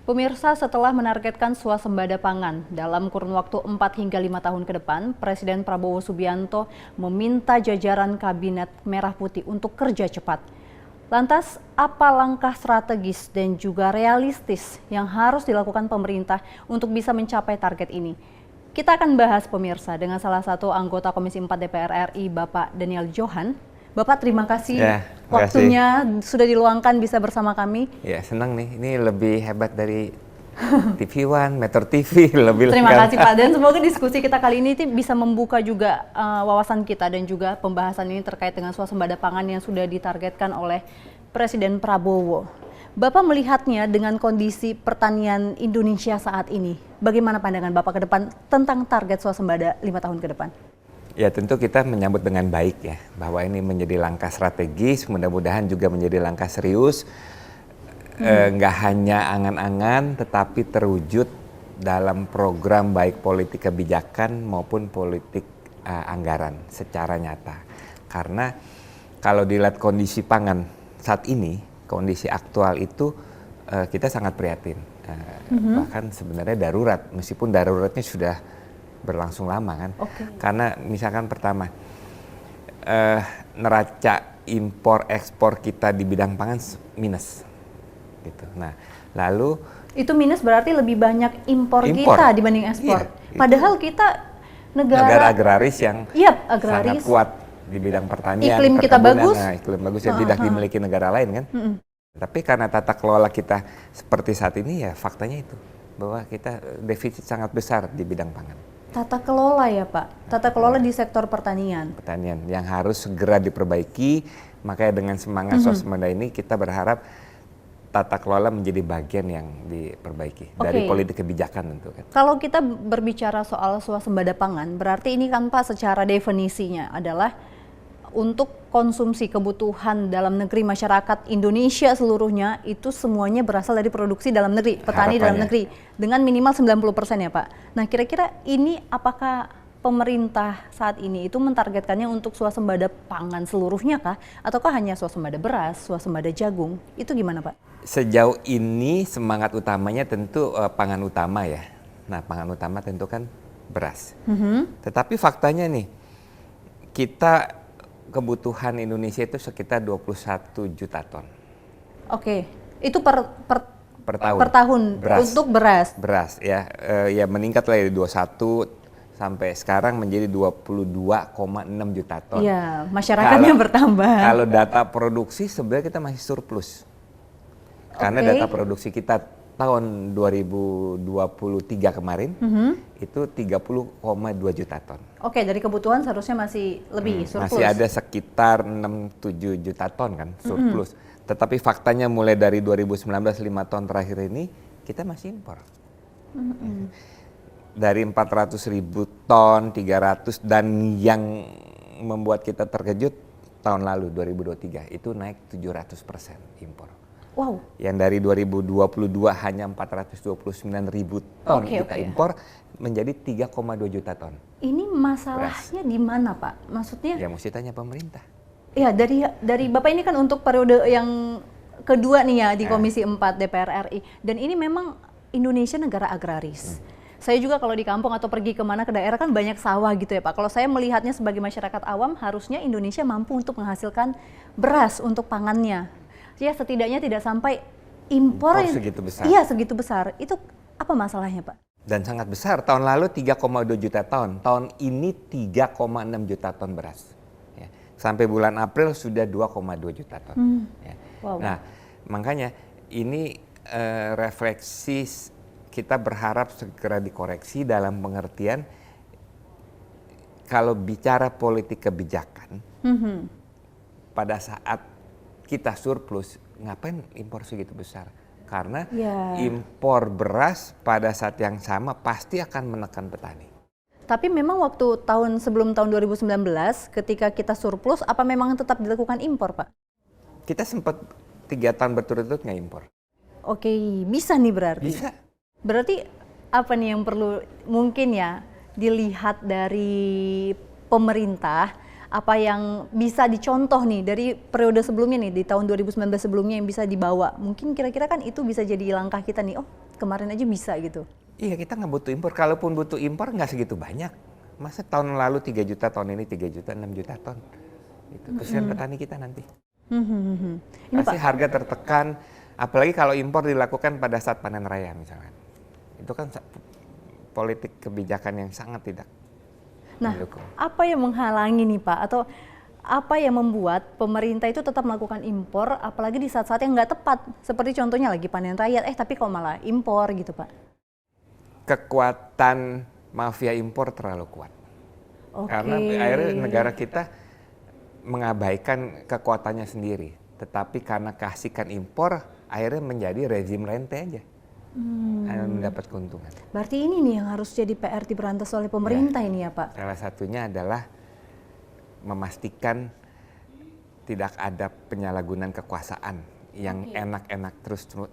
Pemirsa, setelah menargetkan swasembada pangan dalam kurun waktu 4 hingga 5 tahun ke depan, Presiden Prabowo Subianto meminta jajaran Kabinet Merah Putih untuk kerja cepat. Lantas, apa langkah strategis dan juga realistis yang harus dilakukan pemerintah untuk bisa mencapai target ini? Kita akan bahas, pemirsa, dengan salah satu anggota Komisi 4 DPR RI, Bapak Daniel Johan. Bapak, terima kasih waktunya sudah diluangkan bisa bersama kami. Ya, senang nih. Ini lebih hebat dari TV One, Metro TV, lebih Terima kasih Pak, dan semoga diskusi kita kali ini bisa membuka juga wawasan kita dan juga pembahasan ini terkait dengan swasembada pangan yang sudah ditargetkan oleh Presiden Prabowo. Bapak melihatnya dengan kondisi pertanian Indonesia saat ini, bagaimana pandangan Bapak ke depan tentang target swasembada 5 tahun ke depan? Ya, tentu kita menyambut dengan baik ya, bahwa ini menjadi langkah strategis, mudah-mudahan juga menjadi langkah serius, nggak hanya angan-angan, tetapi terwujud dalam program baik politik kebijakan maupun politik anggaran secara nyata. Karena kalau dilihat kondisi pangan saat ini, kondisi aktual itu kita sangat prihatin, bahkan sebenarnya darurat, meskipun daruratnya sudah berlangsung lama kan, karena misalkan pertama neraca impor ekspor kita di bidang pangan minus, gitu. Nah, lalu itu minus berarti lebih banyak impor kita dibanding ekspor. Iya, padahal kita negara agraris yang sangat kuat di bidang pertanian, iklim kita bagus, iklim bagus yang tidak dimiliki negara lain kan. Tapi karena tata kelola kita seperti saat ini ya faktanya itu bahwa kita defisit sangat besar di bidang pangan. Tata kelola ya Pak, tata kelola di sektor pertanian. Pertanian yang harus segera diperbaiki, makanya dengan semangat swasembada ini kita berharap tata kelola menjadi bagian yang diperbaiki dari politik kebijakan tentu kan. Kalau kita berbicara soal swasembada pangan, berarti ini kan Pak secara definisinya adalah untuk konsumsi kebutuhan dalam negeri masyarakat Indonesia seluruhnya itu semuanya berasal dari produksi dalam negeri, petani dalam negeri dengan minimal 90% ya Pak. Nah, kira-kira ini apakah pemerintah saat ini itu mentargetkannya untuk swasembada pangan seluruhnya kah? Ataukah hanya swasembada beras, swasembada jagung? Itu gimana Pak? Sejauh ini semangat utamanya tentu pangan utama ya. Nah, pangan utama tentu kan beras. Tetapi faktanya nih, kita kebutuhan Indonesia itu sekitar 21 juta ton. Oke, itu per tahun beras, untuk beras. Beras ya, ya meningkat lah dari 21 sampai sekarang menjadi 22,6 juta ton. Iya, masyarakatnya bertambah. Kalau data produksi sebenarnya kita masih surplus. Karena data produksi kita tahun 2023 kemarin itu 30,2 juta ton. Oke, dari kebutuhan seharusnya masih lebih surplus. Masih ada sekitar 6-7 juta ton kan surplus. Tetapi faktanya mulai dari 2019 5 tahun terakhir ini kita masih impor. Dari 400 ribu ton, 300, dan yang membuat kita terkejut tahun lalu 2023 itu naik 700% impor. Wow. Yang dari 2022 hanya 429 ribu ton kita impor menjadi 3,2 juta ton. Ini masalahnya di mana Pak? Maksudnya? Ya mesti tanya pemerintah. Ya dari Bapak ini kan untuk periode yang kedua nih ya di Komisi 4 DPR RI. Dan ini memang Indonesia negara agraris. Saya juga kalau di kampung atau pergi kemana ke daerah kan banyak sawah gitu ya Pak. Kalau saya melihatnya sebagai masyarakat awam harusnya Indonesia mampu untuk menghasilkan beras untuk pangannya. Ya setidaknya tidak sampai impor segitu besar. Iya segitu besar. Itu apa masalahnya Pak? Dan sangat besar. Tahun lalu 3,2 juta ton. Tahun ini 3,6 juta ton beras. Ya. Sampai bulan April sudah 2,2 juta ton. Ya. Wow. Nah makanya ini refleksi kita berharap segera dikoreksi dalam pengertian kalau bicara politik kebijakan pada saat kita surplus, ngapain impor segitu besar? Karena impor beras pada saat yang sama pasti akan menekan petani. Tapi memang waktu sebelum tahun 2019 ketika kita surplus, apa memang tetap dilakukan impor Pak? Kita sempat 3 tahun berturut-turut nggak impor. Oke, bisa nih berarti? Bisa. Berarti apa nih yang perlu mungkin ya dilihat dari pemerintah apa yang bisa dicontoh nih dari periode sebelumnya nih, di tahun 2019 sebelumnya yang bisa dibawa? Mungkin kira-kira kan itu bisa jadi langkah kita nih, oh kemarin aja bisa gitu. Iya, kita nggak butuh impor. Kalaupun butuh impor nggak segitu banyak. Masa tahun lalu 3 juta, tahun ini 3 juta, 6 juta ton. Itu kesian petani kita nanti. Ini Pasti Pak, harga tertekan, apalagi kalau impor dilakukan pada saat panen raya misalkan. Itu kan politik kebijakan yang sangat tidak nah mendukung. apa yang menghalangi nih Pak, atau apa yang membuat pemerintah itu tetap melakukan impor, apalagi di saat-saat yang nggak tepat, seperti contohnya lagi panen raya, tapi kok malah impor gitu Pak? Kekuatan mafia impor terlalu kuat. Oke. Karena akhirnya negara kita mengabaikan kekuatannya sendiri. Tetapi karena kasihkan impor, akhirnya menjadi rezim rente aja. Hanya mendapat keuntungan. Berarti ini nih yang harus jadi PR diberantas oleh pemerintah ini ya Pak? Salah satunya adalah memastikan tidak ada penyalahgunaan kekuasaan yang enak-enak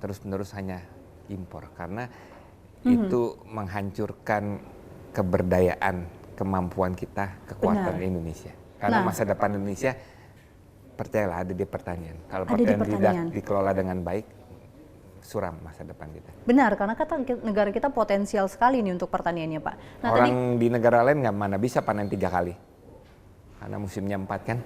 terus-menerus hanya impor. Karena itu menghancurkan keberdayaan, kemampuan kita, kekuatan Indonesia. Karena masa depan Indonesia, percayalah ada di pertanian. Kalau pertanian tidak dikelola dengan baik, suram masa depan kita. Benar, karena negara kita potensial sekali nih untuk pertaniannya Pak. Nah, orang di negara lain nggak mana bisa panen 3 kali. Karena musimnya 4 kan,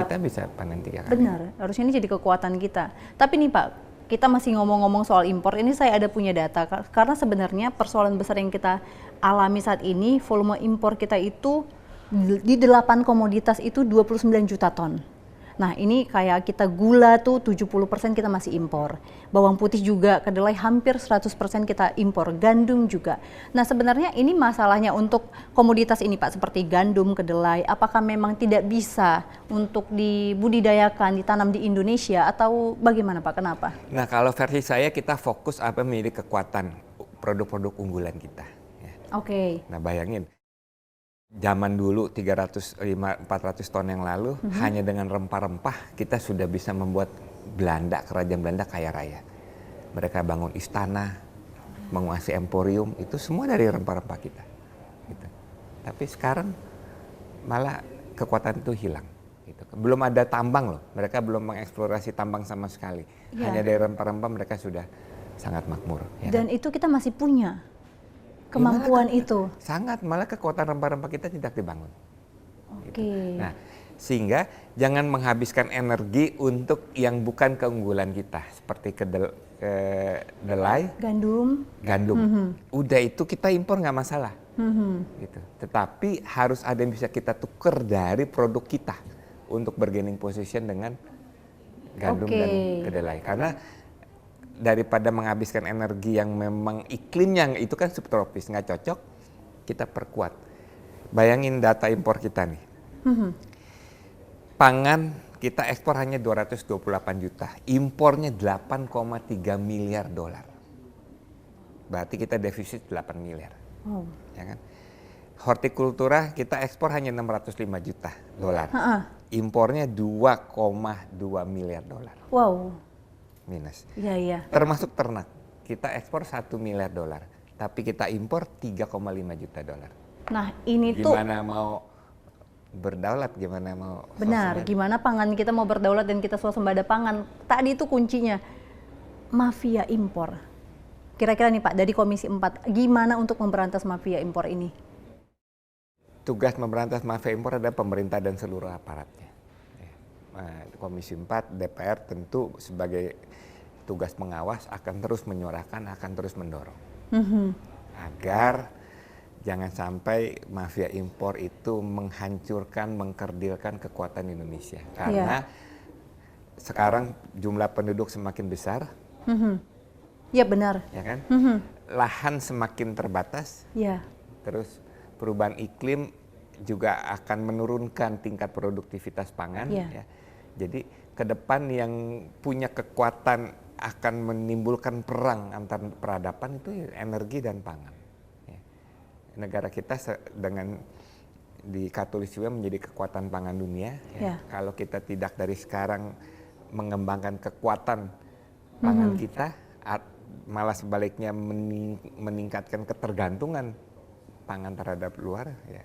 kita bisa panen 3 kali. Benar, harusnya ini jadi kekuatan kita. Tapi nih Pak, kita masih ngomong-ngomong soal impor, ini saya ada punya data, karena sebenarnya persoalan besar yang kita alami saat ini, volume impor kita itu di 8 komoditas itu 29 juta ton. Nah ini kayak kita gula tuh 70% kita masih impor. Bawang putih juga, kedelai hampir 100% kita impor, gandum juga. Nah sebenarnya ini masalahnya untuk komoditas ini Pak, seperti gandum, kedelai, apakah memang tidak bisa untuk dibudidayakan, ditanam di Indonesia atau bagaimana Pak, kenapa? Nah kalau versi saya kita fokus apa menjadi kekuatan produk-produk unggulan kita. Ya. Oke. Nah bayangin. Zaman dulu 300-400 ton yang lalu hanya dengan rempah-rempah kita sudah bisa membuat kerajaan Belanda kaya raya. Mereka bangun istana, menguasai emporium, itu semua dari rempah-rempah kita. Gitu. Tapi sekarang malah kekuatan itu hilang. Gitu. Belum ada tambang loh, mereka belum mengeksplorasi tambang sama sekali. Hanya dari rempah-rempah mereka sudah sangat makmur. Ya Dan kan? itu kita masih punya kemampuan itu. Sangat, malah kekuatan rempah-rempah kita tidak dibangun. Oke. Gitu. Nah, sehingga jangan menghabiskan energi untuk yang bukan keunggulan kita, seperti kedelai, gandum. Udah itu kita impor nggak masalah. Gitu. Tetapi harus ada yang bisa kita tukar dari produk kita untuk bargaining position dengan gandum dan kedelai. Karena daripada menghabiskan energi yang memang iklimnya itu kan subtropis, nggak cocok, kita perkuat. Bayangin data impor kita nih. Pangan kita ekspor hanya 228 juta, impornya 8,3 miliar dolar. Berarti kita defisit 8 miliar. Ya kan? Hortikultura kita ekspor hanya 605 juta dolar. Impornya 2,2 miliar dolar. Wow. Minus. Iya. Termasuk ternak. Kita ekspor 1 miliar dolar, tapi kita impor 3,5 juta dolar. Nah, ini gimana mau berdaulat, gimana mau benar, gimana pangan kita mau berdaulat dan kita swasembada pangan. Tadi itu kuncinya mafia impor. Kira-kira nih Pak, dari Komisi 4, gimana untuk memberantas mafia impor ini? Tugas memberantas mafia impor adalah pemerintah dan seluruh aparatnya. Komisi 4, DPR tentu sebagai tugas pengawas akan terus menyuarakan, akan terus mendorong. Agar jangan sampai mafia impor itu menghancurkan, mengkerdilkan kekuatan Indonesia. Karena sekarang jumlah penduduk semakin besar. Ya benar. Ya kan? Lahan semakin terbatas. Ya. Terus perubahan iklim juga akan menurunkan tingkat produktivitas pangan. Ya. Jadi ke depan yang punya kekuatan akan menimbulkan perang antar peradaban itu energi dan pangan. Ya. Negara kita dengan di Katolik menjadi kekuatan pangan dunia. Ya. Kalau kita tidak dari sekarang mengembangkan kekuatan pangan kita, malah sebaliknya meningkatkan ketergantungan pangan terhadap luar, ya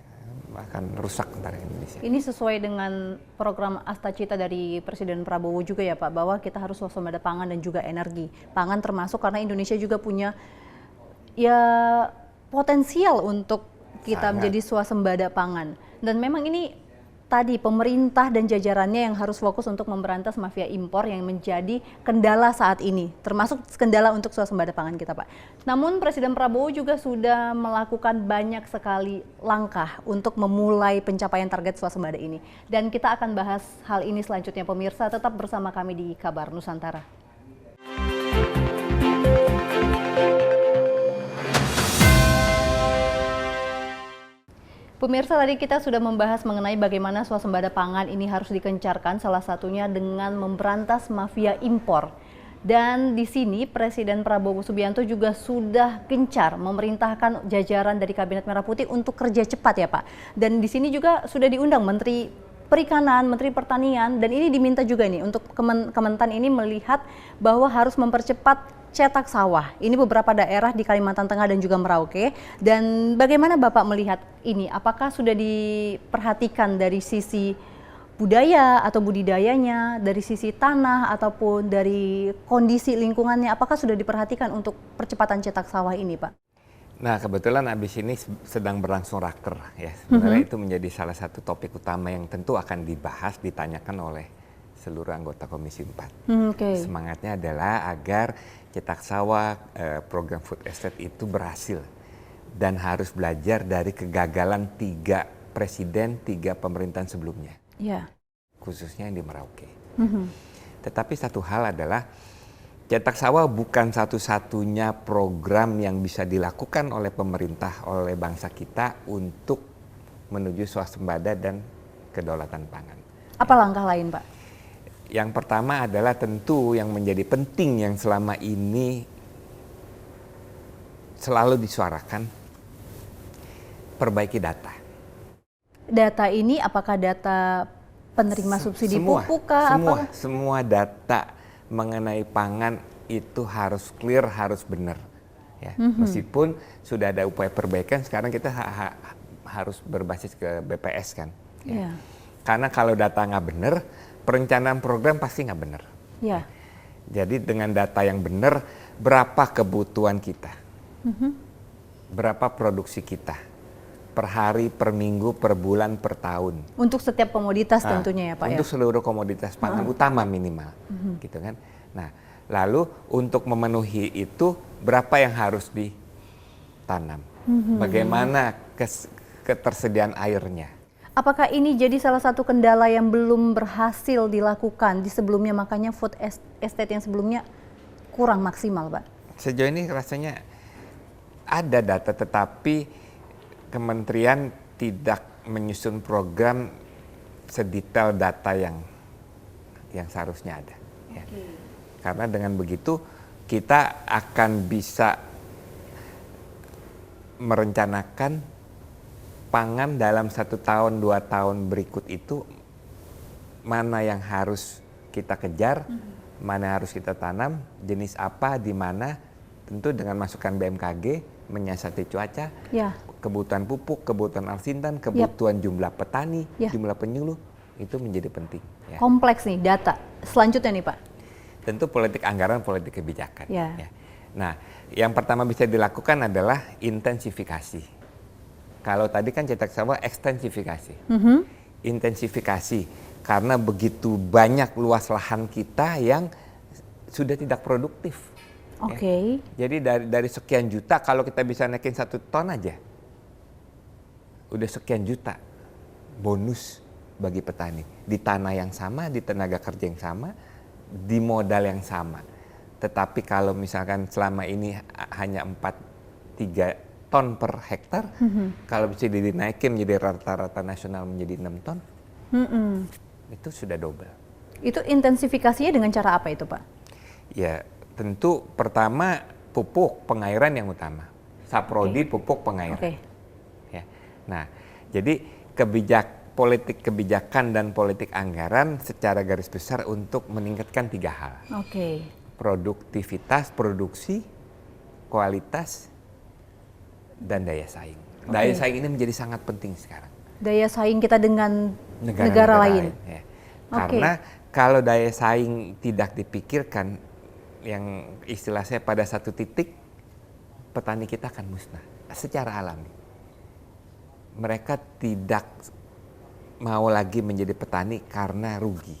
akan rusak ntar Indonesia. Ini sesuai dengan program Astacita dari Presiden Prabowo juga ya Pak, bahwa kita harus swasembada pangan dan juga energi. Pangan termasuk karena Indonesia juga punya ya potensial untuk kita menjadi swasembada pangan. Dan memang ini tadi pemerintah dan jajarannya yang harus fokus untuk memberantas mafia impor yang menjadi kendala saat ini, termasuk kendala untuk swasembada pangan kita Pak. Namun Presiden Prabowo juga sudah melakukan banyak sekali langkah untuk memulai pencapaian target swasembada ini. Dan kita akan bahas hal ini selanjutnya pemirsa, tetap bersama kami di Kabar Nusantara. Pemirsa, tadi kita sudah membahas mengenai bagaimana swasembada pangan ini harus dikencarkan, salah satunya dengan memberantas mafia impor. Dan di sini Presiden Prabowo Subianto juga sudah gencar memerintahkan jajaran dari Kabinet Merah Putih untuk kerja cepat ya Pak. Dan di sini juga sudah diundang Menteri Perikanan, Menteri Pertanian, dan ini diminta juga nih untuk Kementan ini melihat bahwa harus mempercepat cetak sawah. Ini beberapa daerah di Kalimantan Tengah dan juga Merauke. Dan bagaimana Bapak melihat ini? Apakah sudah diperhatikan dari sisi budaya atau budidayanya, dari sisi tanah ataupun dari kondisi lingkungannya? Apakah sudah diperhatikan untuk percepatan cetak sawah ini, Pak? Nah, kebetulan abis ini sedang berlangsung raker ya. Sebenarnya itu menjadi salah satu topik utama yang tentu akan dibahas, ditanyakan oleh seluruh anggota Komisi 4. Semangatnya adalah agar cetak sawah, program food estate itu berhasil dan harus belajar dari kegagalan 3 presiden, 3 pemerintahan sebelumnya, khususnya yang di Merauke. Tetapi satu hal adalah cetak sawah bukan satu-satunya program yang bisa dilakukan oleh pemerintah, oleh bangsa kita untuk menuju swasembada dan kedaulatan pangan. Apa langkah lain, Pak? Yang pertama adalah tentu yang menjadi penting yang selama ini selalu disuarakan, perbaiki data. Data ini apakah data penerima subsidi pupuk kah? Semua data mengenai pangan itu harus clear, harus benar. Ya. Meskipun sudah ada upaya perbaikan, sekarang kita harus berbasis ke BPS kan. Ya. Karena kalau data nggak benar, perencanaan program pasti nggak benar. Jadi dengan data yang benar, berapa kebutuhan kita, berapa produksi kita, per hari, per minggu, per bulan, per tahun. Untuk setiap komoditas tentunya ya Pak? Untuk seluruh komoditas pangan utama minimal, gitu kan. Nah, lalu untuk memenuhi itu berapa yang harus ditanam, bagaimana ketersediaan airnya. Apakah ini jadi salah satu kendala yang belum berhasil dilakukan di sebelumnya, makanya food estate yang sebelumnya kurang maksimal, Pak? Sejauh ini rasanya ada data, tetapi kementerian tidak menyusun program sedetail data yang seharusnya ada. Ya. Karena dengan begitu kita akan bisa merencanakan pangan dalam 1 tahun, 2 tahun berikut itu mana yang harus kita kejar, mana yang harus kita tanam, jenis apa, di mana, tentu dengan masukan BMKG, menyiasati cuaca, kebutuhan pupuk, kebutuhan alsintan, kebutuhan jumlah petani, jumlah penyuluh, itu menjadi penting. Ya. Kompleks nih data. Selanjutnya nih Pak. Tentu politik anggaran, politik kebijakan. Ya. Nah, yang pertama bisa dilakukan adalah intensifikasi. Kalau tadi kan cetak sawah ekstensifikasi, intensifikasi, karena begitu banyak luas lahan kita yang sudah tidak produktif. Ya. Jadi dari sekian juta, kalau kita bisa naikin 1 ton aja, udah sekian juta bonus bagi petani. Di tanah yang sama, di tenaga kerja yang sama, di modal yang sama. Tetapi kalau misalkan selama ini hanya 3 ton per hektar, kalau bisa dinaikin menjadi rata-rata nasional menjadi 6 ton, itu sudah double. Itu intensifikasinya dengan cara apa itu Pak? Ya tentu pertama pupuk pengairan yang utama, saprodi pupuk pengairan. Ya. Nah jadi politik kebijakan dan politik anggaran secara garis besar untuk meningkatkan 3 hal. Produktivitas, produksi, kualitas, dan daya saing. Daya saing ini menjadi sangat penting sekarang. Daya saing kita dengan negara negara-negara lain. ya. Oke. Karena kalau daya saing tidak dipikirkan, yang istilah saya pada satu titik petani kita akan musnah secara alami. Mereka tidak mau lagi menjadi petani karena rugi.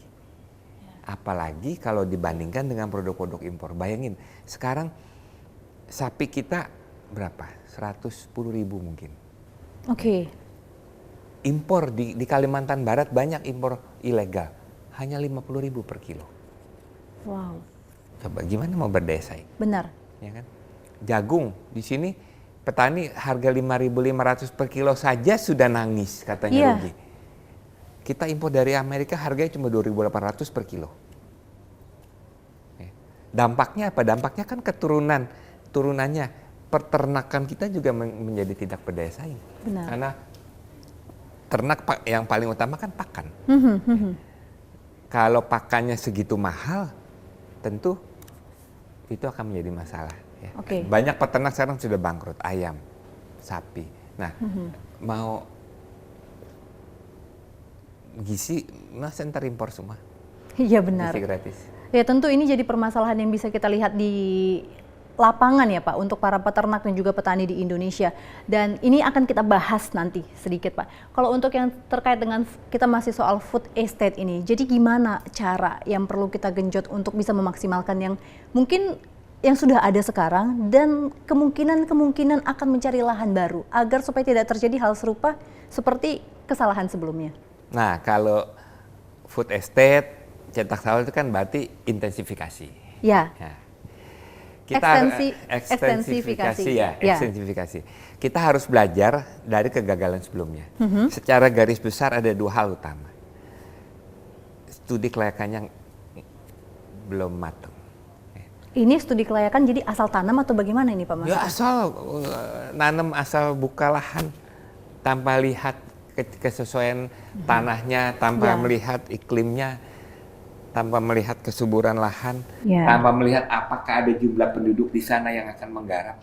Apalagi kalau dibandingkan dengan produk-produk impor. Bayangin, sekarang sapi kita berapa? 110.000 mungkin. Oke. Impor di Kalimantan Barat banyak impor ilegal. Hanya 50.000 per kilo. Wow. Coba gimana mau berdaya saing? Benar. Ya kan? Jagung di sini petani harga 5.500 per kilo saja sudah nangis katanya Iya. rugi. Kita impor dari Amerika harganya cuma 2.800 per kilo. Dampaknya apa? Dampaknya kan turunannya peternakan kita juga menjadi tidak berdaya saing. Benar. Karena ternak yang paling utama kan pakan. Kalau pakannya segitu mahal, tentu itu akan menjadi masalah. Ya. Oke. Banyak peternak sekarang sudah bangkrut, ayam, sapi. Nah, mau gizi, center impor semua. Iya benar. Gizi gratis. Ya tentu ini jadi permasalahan yang bisa kita lihat di lapangan ya Pak, untuk para peternak dan juga petani di Indonesia. Dan ini akan kita bahas nanti sedikit Pak. Kalau untuk yang terkait dengan, kita masih soal food estate ini, jadi gimana cara yang perlu kita genjot untuk bisa memaksimalkan yang mungkin yang sudah ada sekarang dan kemungkinan akan mencari lahan baru agar supaya tidak terjadi hal serupa seperti kesalahan sebelumnya. Nah, kalau food estate, cetak sawah itu kan berarti intensifikasi. Ya. Ya. Ekstensifikasi. Ekstensifikasi. Kita harus belajar dari kegagalan sebelumnya. Secara garis besar ada dua hal utama. Studi kelayakannya belum matang. Ini studi kelayakan jadi asal tanam atau bagaimana ini Pak Mas? Ya asal nanam, asal buka lahan tanpa lihat kesesuaian tanahnya, tanpa melihat iklimnya, tanpa melihat kesuburan lahan, tanpa melihat apakah ada jumlah penduduk di sana yang akan menggarap,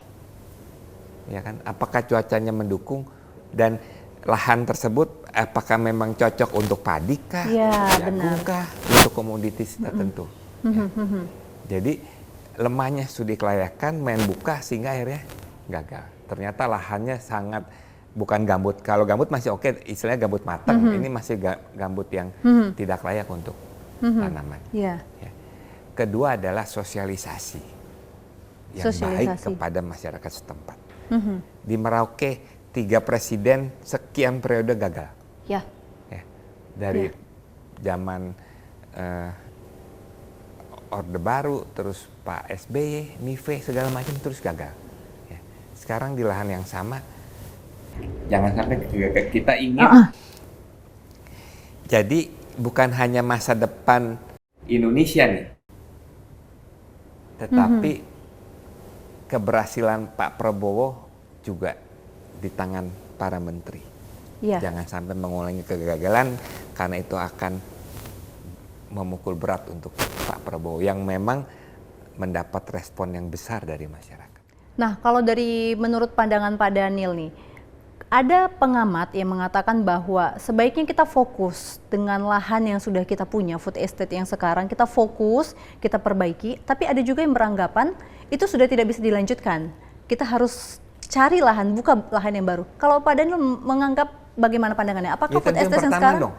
ya kan? Apakah cuacanya mendukung dan lahan tersebut apakah memang cocok untuk padi kah, jagung kah, untuk komoditas tertentu. Jadi lemahnya studi kelayakan main buka sehingga akhirnya gagal. Ternyata lahannya sangat bukan gambut. Kalau gambut masih oke, istilahnya gambut matang. Ini masih gambut yang tidak layak untuk tanaman. Ya. Kedua adalah sosialisasi yang baik kepada masyarakat setempat. Di Merauke 3 presiden sekian periode gagal. Ya. Dari zaman Orde Baru, terus Pak SBY, Nive segala macam terus gagal. Ya. Sekarang di lahan yang sama, jangan sampai kita ingin. Jadi bukan hanya masa depan Indonesia nih, tetapi keberhasilan Pak Prabowo juga di tangan para menteri. Jangan sampai mengulangi kegagalan, karena itu akan memukul berat untuk Pak Prabowo yang memang mendapat respon yang besar dari masyarakat. Nah, kalau dari menurut pandangan Pak Daniel nih, ada pengamat yang mengatakan bahwa sebaiknya kita fokus dengan lahan yang sudah kita punya, food estate yang sekarang kita fokus, kita perbaiki, tapi ada juga yang beranggapan itu sudah tidak bisa dilanjutkan. Kita harus cari lahan, buka lahan yang baru. Kalau Pak Daniel menganggap bagaimana pandangannya? Apakah food estate yang sekarang dong.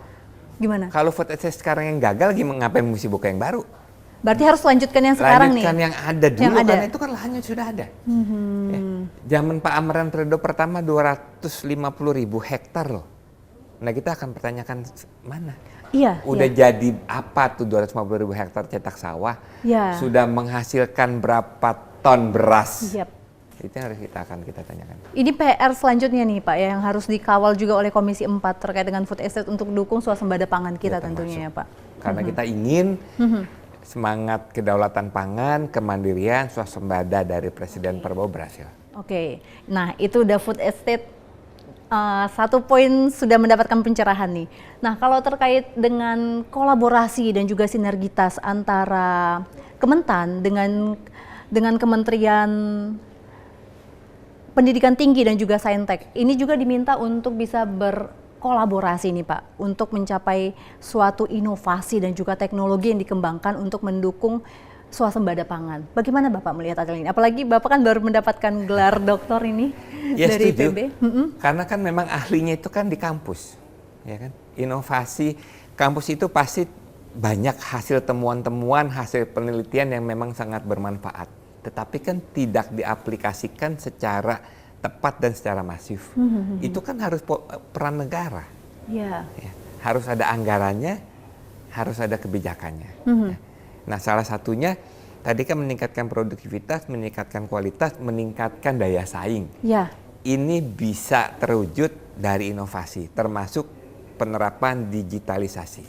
Gimana? Kalau food estate sekarang yang gagal, ngapain mesti buka yang baru? Berarti harus lanjutkan yang sekarang lanjutkan nih? Yang ada dulu, karena itu kan lahannya sudah ada. Zaman Pak Amran periode pertama 250.000 hektar loh. Nah kita akan pertanyakan mana? Udah jadi apa tuh 250.000 hektar cetak sawah? Sudah menghasilkan berapa ton beras? Itu yang harus kita tanyakan. Ini PR selanjutnya nih Pak, yang harus dikawal juga oleh Komisi 4 terkait dengan food estate untuk dukung swasembada pangan kita tentunya ya Pak. Karena kita ingin semangat kedaulatan pangan, kemandirian, swasembada dari Presiden Prabowo berhasil. Oke, nah itu udah food estate, satu poin sudah mendapatkan pencerahan nih. Nah kalau terkait dengan kolaborasi dan juga sinergitas antara Kementan dengan Kementerian Pendidikan Tinggi dan juga Saintek, ini juga diminta untuk bisa kolaborasi nih Pak untuk mencapai suatu inovasi dan juga teknologi yang dikembangkan untuk mendukung swasembada pangan. Bagaimana Bapak melihat hal ini? Apalagi Bapak kan baru mendapatkan gelar doktor ini Ya, dari setuju. IPB. Karena kan memang ahlinya itu kan di kampus, ya kan? Inovasi kampus itu pasti banyak hasil temuan-temuan, hasil penelitian yang memang sangat bermanfaat. Tetapi kan tidak diaplikasikan secara tepat dan secara masif. Itu kan harus peran negara. Ya. Ya. Harus ada anggarannya, harus ada kebijakannya. Ya. Nah, salah satunya tadi kan meningkatkan produktivitas, meningkatkan kualitas, meningkatkan daya saing. Ya. Ini bisa terwujud dari inovasi, termasuk penerapan digitalisasi.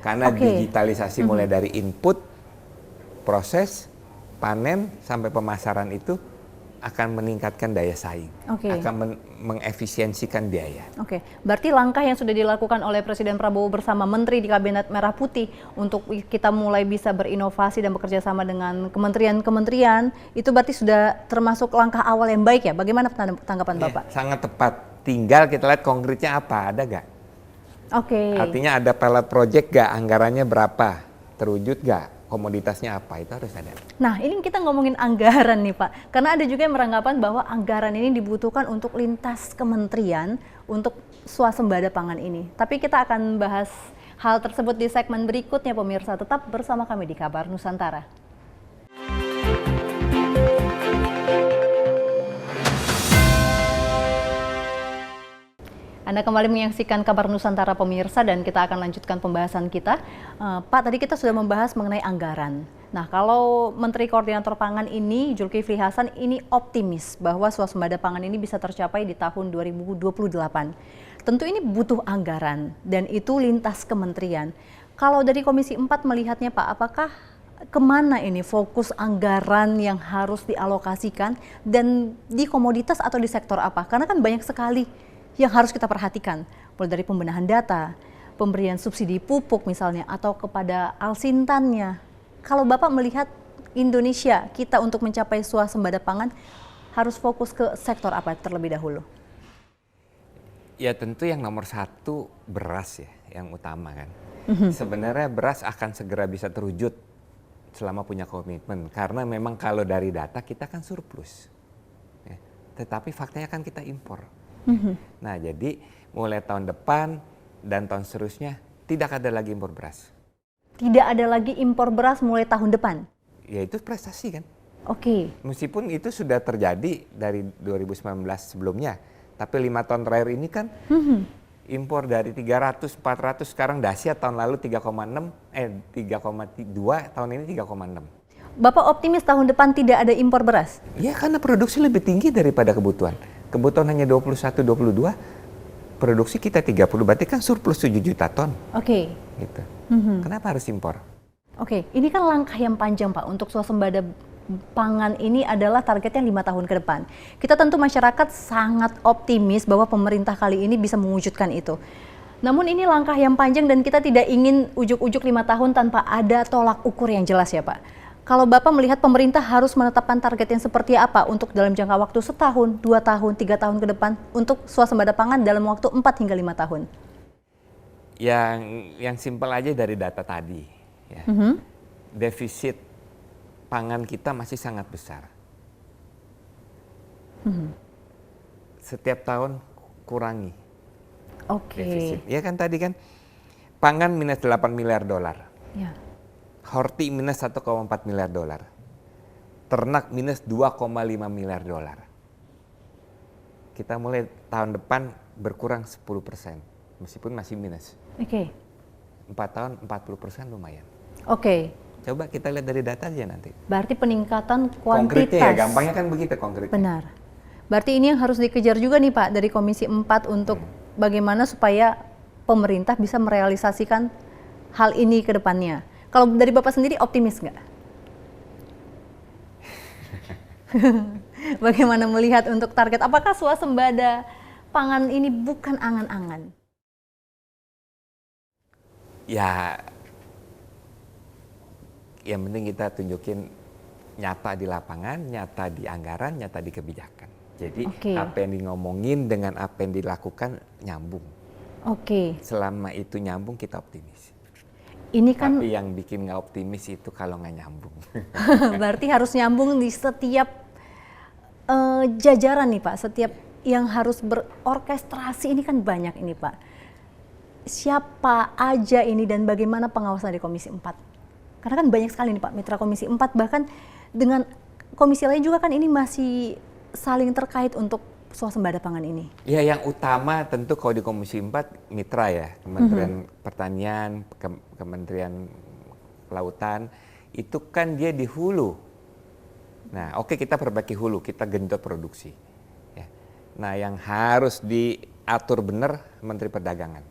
Karena digitalisasi mulai dari input, proses, panen, sampai pemasaran itu akan meningkatkan daya saing, akan mengefisiensikan biaya. Oke, berarti langkah yang sudah dilakukan oleh Presiden Prabowo bersama Menteri di Kabinet Merah Putih untuk kita mulai bisa berinovasi dan bekerja sama dengan kementerian-kementerian, itu berarti sudah termasuk langkah awal yang baik ya? Bagaimana tanggapan Bapak? Sangat tepat, tinggal kita lihat konkretnya apa, ada gak? Artinya ada pilot project gak, anggarannya berapa, terwujud gak? Komoditasnya apa, itu harus ada. Nah, ini kita ngomongin anggaran nih Pak, karena ada juga yang beranggapan bahwa anggaran ini dibutuhkan untuk lintas kementerian untuk swasembada pangan ini. Tapi kita akan bahas hal tersebut di segmen berikutnya pemirsa, tetap bersama kami di Kabar Nusantara. Anda kembali menyaksikan Kabar Nusantara pemirsa dan kita akan lanjutkan pembahasan kita. Pak, tadi kita sudah membahas mengenai anggaran. Nah, kalau Menteri Koordinator Pangan ini, Zulkifli Hasan, ini optimis bahwa swasembada pangan ini bisa tercapai di tahun 2028. Tentu ini butuh anggaran dan itu lintas kementerian. Kalau dari Komisi 4 melihatnya Pak, apakah kemana ini fokus anggaran yang harus dialokasikan dan di komoditas atau di sektor apa? Karena kan banyak sekali yang harus kita perhatikan, mulai dari pembenahan data, pemberian subsidi pupuk misalnya, atau kepada alsintannya. Kalau Bapak melihat Indonesia, kita untuk mencapai swasembada pangan, harus fokus ke sektor apa terlebih dahulu? Ya tentu yang nomor satu beras ya, yang utama kan. Sebenarnya beras akan segera bisa terwujud selama punya komitmen, karena memang kalau dari data kita kan surplus. Ya. Tetapi faktanya kan kita impor. Nah, jadi mulai tahun depan dan tahun seterusnya tidak ada lagi impor beras. Tidak ada lagi impor beras mulai tahun depan? Ya itu prestasi kan. Meskipun itu sudah terjadi dari 2019 sebelumnya, tapi 5 tahun terakhir ini kan impor dari 300, 400, sekarang dahsyat tahun lalu 3,2, tahun ini 3,6. Bapak optimis tahun depan tidak ada impor beras? Ya karena produksi lebih tinggi daripada kebutuhan. Kebutuhan hanya 21, 22, produksi kita 30, berarti kan surplus 7 juta ton. Gitu. Kenapa harus impor? Ini kan langkah yang panjang Pak, untuk swasembada pangan ini adalah targetnya 5 tahun ke depan. Kita tentu masyarakat sangat optimis bahwa pemerintah kali ini bisa mewujudkan itu. Namun ini langkah yang panjang dan kita tidak ingin ujuk-ujuk 5 tahun tanpa ada tolak ukur yang jelas ya Pak. Kalau Bapak melihat pemerintah harus menetapkan target yang seperti apa untuk dalam jangka waktu setahun, 2 tahun, 3 tahun ke depan untuk swasembada pangan dalam waktu 4 hingga 5 tahun? Yang simpel aja dari data tadi, ya. Defisit pangan kita masih sangat besar. Setiap tahun kurangi defisit. Ya kan tadi kan pangan minus 8 miliar dolar. Ya. Horti minus 1,4 miliar dolar. Ternak minus 2,5 miliar dolar. Kita mulai tahun depan berkurang 10%, meskipun masih minus. 4 tahun 40% lumayan. Coba kita lihat dari data aja nanti. Berarti peningkatan kuantitas. Konkretnya ya, gampangnya kan begitu konkretnya. Benar. Berarti ini yang harus dikejar juga nih Pak dari Komisi 4 untuk bagaimana supaya pemerintah bisa merealisasikan hal ini ke depannya. Kalau dari Bapak sendiri optimis nggak? Bagaimana melihat untuk target? Apakah swasembada pangan ini bukan angan-angan? Ya, yang penting kita tunjukin nyata di lapangan, nyata di anggaran, nyata di kebijakan. Jadi apa yang ngomongin dengan apa yang dilakukan nyambung. Oke, Selama itu nyambung kita optimis. ini kan Tapi yang bikin nggak optimis itu kalau nggak nyambung. berarti harus nyambung di setiap jajaran nih Pak, setiap yang harus berorkestrasi ini kan banyak ini Pak. Siapa aja ini dan bagaimana pengawasan di Komisi 4? Karena kan banyak sekali nih Pak mitra Komisi 4, bahkan dengan komisi lain juga kan ini masih saling terkait untuk swasembada pangan ini. Ya, yang utama tentu kalau di Komisi 4 mitra ya, Kementerian Pertanian, Kementerian Kelautan, itu kan dia di hulu. Nah, oke, kita perbaiki hulu, kita genjot produksi. Ya. Nah, yang harus diatur benar Menteri Perdagangan.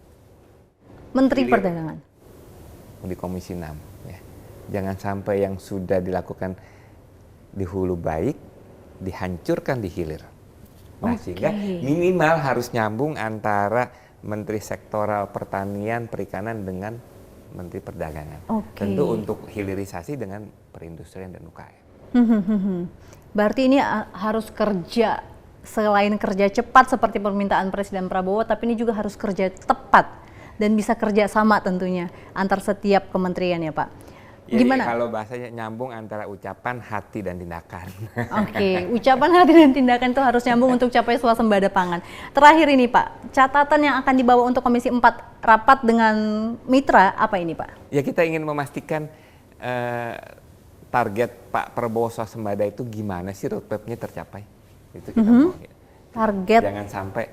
Menteri Hilir. Perdagangan. Di Komisi 6. Ya. Jangan sampai yang sudah dilakukan di hulu baik, dihancurkan di hilir. Nah, sehingga minimal harus nyambung antara Menteri Sektoral Pertanian, Perikanan dengan Menteri Perdagangan. Tentu untuk hilirisasi dengan perindustrian dan UKM. Berarti ini harus kerja, selain kerja cepat seperti permintaan Presiden Prabowo, tapi ini juga harus kerja tepat dan bisa kerja sama tentunya antar setiap kementerian ya Pak. Ya, Gimana? kalau bahasanya nyambung antara ucapan, hati, dan tindakan. Oke, ucapan, hati, dan tindakan itu harus nyambung untuk capai swasembada pangan. Terakhir ini Pak, catatan yang akan dibawa untuk Komisi 4 rapat dengan mitra apa ini Pak? Ya, kita ingin memastikan target Pak Prabowo swasembada itu gimana sih roadmap-nya tercapai. Itu kita mau. Ya. Target. Jangan sampai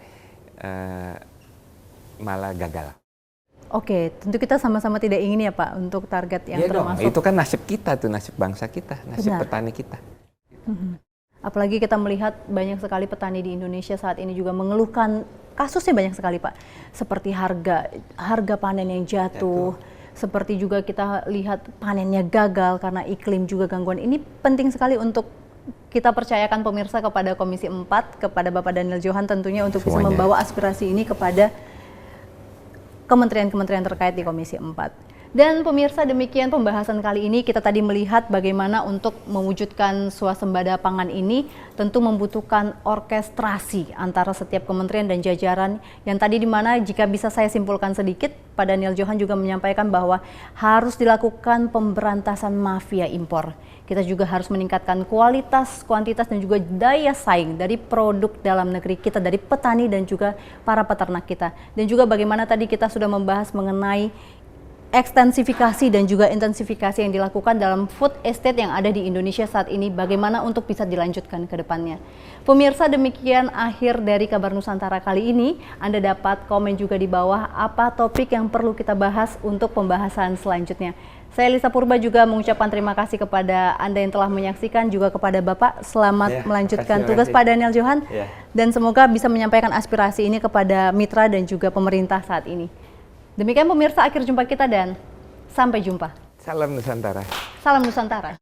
malah gagal. Oke, tentu kita sama-sama tidak ingin ya Pak untuk target yang ya termasuk. Dong, itu kan nasib kita tuh, nasib bangsa kita, nasib petani kita. Apalagi kita melihat banyak sekali petani di Indonesia saat ini juga mengeluhkan kasusnya banyak sekali Pak. Seperti harga panen yang jatuh. Seperti juga kita lihat panennya gagal karena iklim juga gangguan. Ini penting sekali untuk kita percayakan pemirsa kepada Komisi 4, kepada Bapak Daniel Johan tentunya untuk bisa membawa aspirasi ini kepada kementerian-kementerian terkait di Komisi 4. Dan pemirsa, demikian pembahasan kali ini. Kita tadi melihat bagaimana untuk mewujudkan swasembada pangan ini tentu membutuhkan orkestrasi antara setiap kementerian dan jajaran yang tadi dimana jika bisa saya simpulkan sedikit, Pak Daniel Johan juga menyampaikan bahwa harus dilakukan pemberantasan mafia impor. Kita juga harus meningkatkan kualitas, kuantitas, dan juga daya saing dari produk dalam negeri kita, dari petani dan juga para peternak kita. Dan juga bagaimana tadi kita sudah membahas mengenai ekstensifikasi dan juga intensifikasi yang dilakukan dalam food estate yang ada di Indonesia saat ini, bagaimana untuk bisa dilanjutkan ke depannya. Pemirsa, demikian akhir dari Kabar Nusantara kali ini. Anda dapat komen juga di bawah apa topik yang perlu kita bahas untuk pembahasan selanjutnya. Saya Lisa Purba juga mengucapkan terima kasih kepada Anda yang telah menyaksikan, juga kepada Bapak. Selamat melanjutkan tugas Pak Daniel Johan. Dan semoga bisa menyampaikan aspirasi ini kepada mitra dan juga pemerintah saat ini. Demikian pemirsa, akhir jumpa kita dan sampai jumpa. Salam Nusantara. Salam Nusantara.